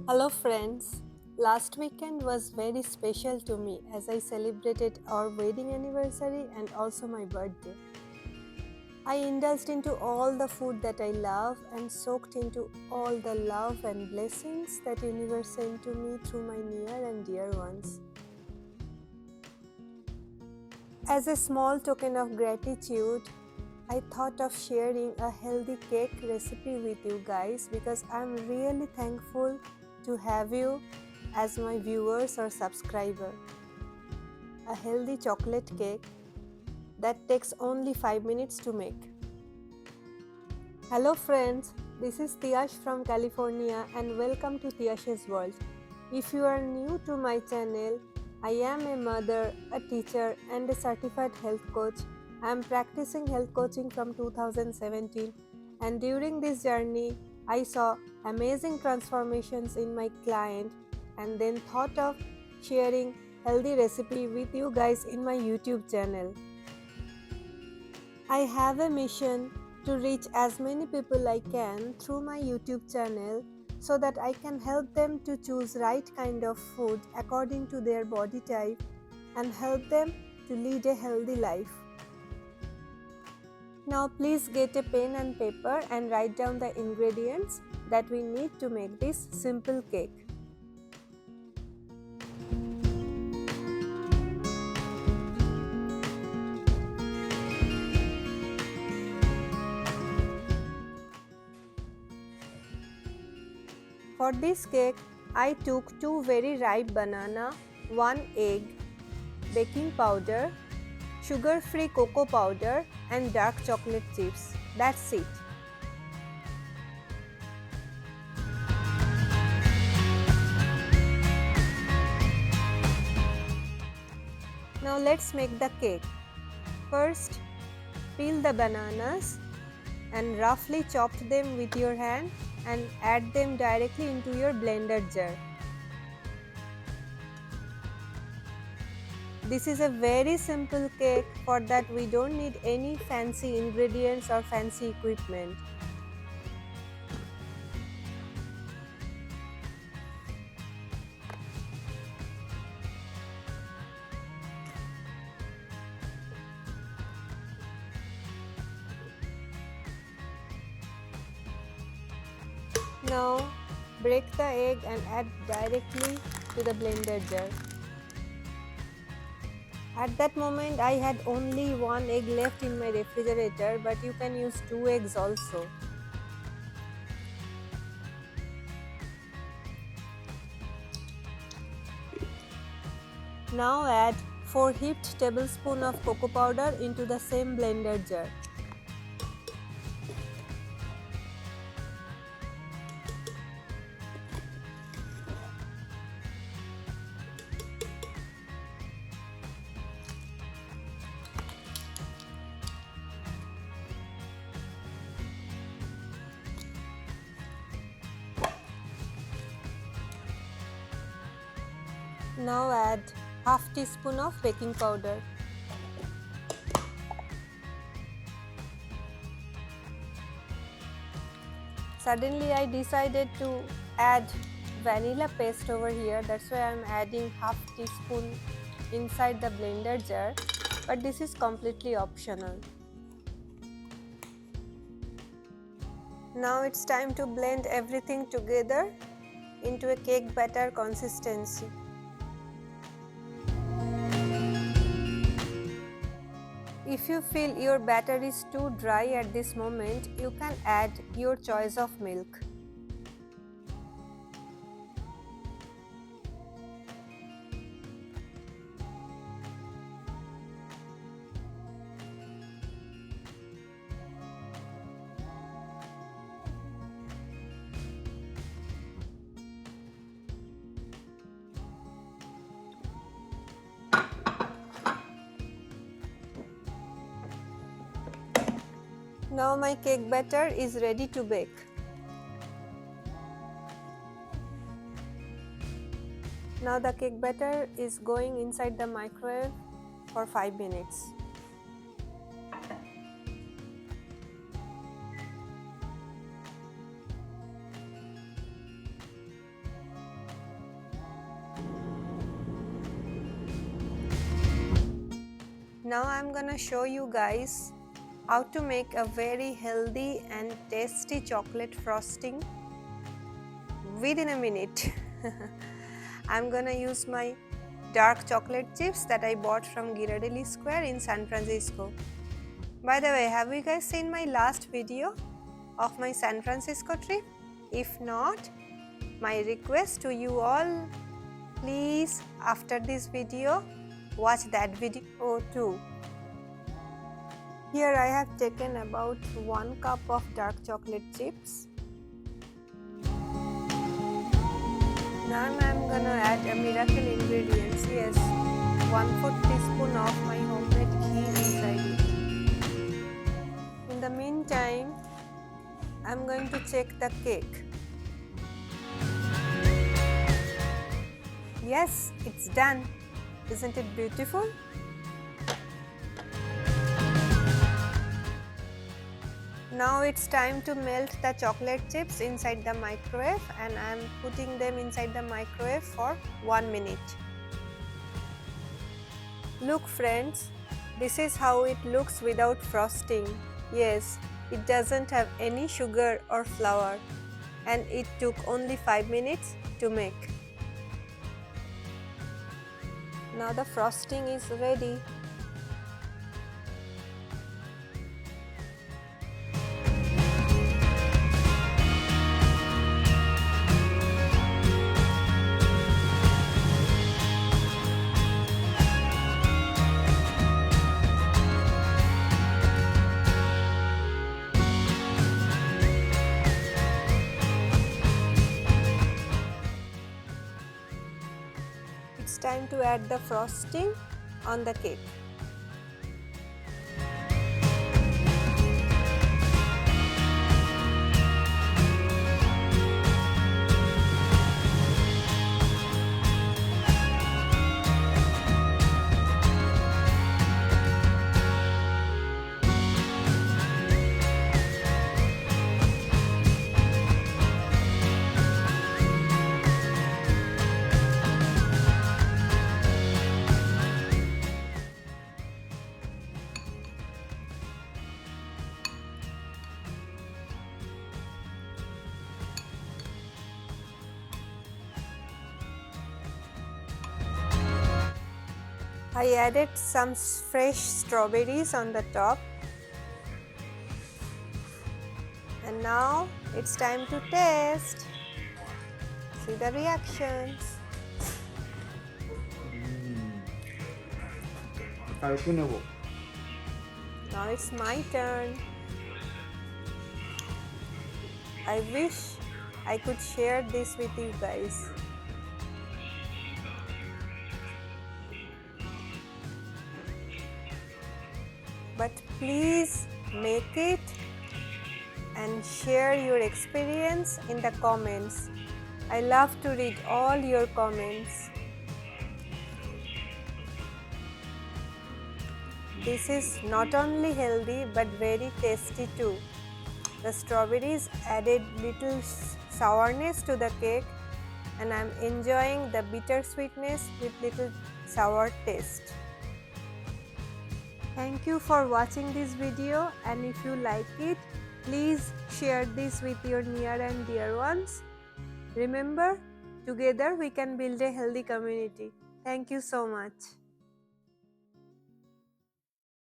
Hello friends, last weekend was very special to me as I celebrated our wedding anniversary and also my birthday. I indulged into all the food that I love and soaked into all the love and blessings that universe sent to me through my near and dear ones. As a small token of gratitude, I thought of sharing a healthy cake recipe with you guys because I'm really thankful to have you as my viewers or subscriber. A healthy chocolate cake that takes only 5 minutes to make. Hello friends, this is Tiash from California and welcome to Tiash's World. If you are new to my channel, I am a mother, a teacher and a certified health coach. I am practicing health coaching from 2017 and during this journey, I saw amazing transformations in my client and then thought of sharing healthy recipe with you guys in my YouTube channel. I have a mission to reach as many people I can through my YouTube channel so that I can help them to choose right kind of food according to their body type and help them to lead a healthy life. Now please get a pen and paper and write down the ingredients that we need to make this simple cake. For this cake, I took 2 very ripe banana, 1 egg, baking powder, sugar-free cocoa powder and dark chocolate chips. That's it. Now let's make the cake. First, peel the bananas and roughly chop them with your hand and add them directly into your blender jar. This is a very simple cake. For that we don't need any fancy ingredients or fancy equipment. Now break the egg and add directly to the blender jar. At that moment I had only 1 egg left in my refrigerator, but you can use 2 eggs also. Now add 4 heaped tablespoons of cocoa powder into the same blender jar. Now add half teaspoon of baking powder. Suddenly I decided to add vanilla paste over here. That's why I'm adding half teaspoon inside the blender jar, but this is completely optional. Now it's time to blend everything together into a cake batter consistency. If you feel your batter is too dry at this moment, you can add your choice of milk. Now my cake batter is ready to bake. Now the cake batter is going inside the microwave for 5 minutes. Now I'm gonna show you guys how to make a very healthy and tasty chocolate frosting within a minute. I'm gonna use my dark chocolate chips that I bought from Ghirardelli Square in San Francisco. By the way, have you guys seen my last video of my San Francisco trip? If not, my request to you all, please after this video watch that video too. Here I have taken about 1 cup of dark chocolate chips. Now I'm gonna add a miracle ingredients, yes, 1/4 teaspoon of my homemade ghee inside it. In the meantime, I'm going to check the cake. Yes, it's done. Isn't it beautiful? Now it's time to melt the chocolate chips inside the microwave, and I'm putting them inside the microwave for 1 minute. Look friends, this is how it looks without frosting. Yes, it doesn't have any sugar or flour, and it took only 5 minutes to make. Now the frosting is ready. It's time to add the frosting on the cake. I added some fresh strawberries on the top, and now it's time to taste. See the reactions. Now it's my turn. I wish I could share this with you guys. But please make it and share your experience in the comments. I love to read all your comments. This is not only healthy but very tasty too. The strawberries added little sourness to the cake, and I'm enjoying the bittersweetness with little sour taste. Thank you for watching this video, and if you like it, please share this with your near and dear ones. Remember, together we can build a healthy community. Thank you so much.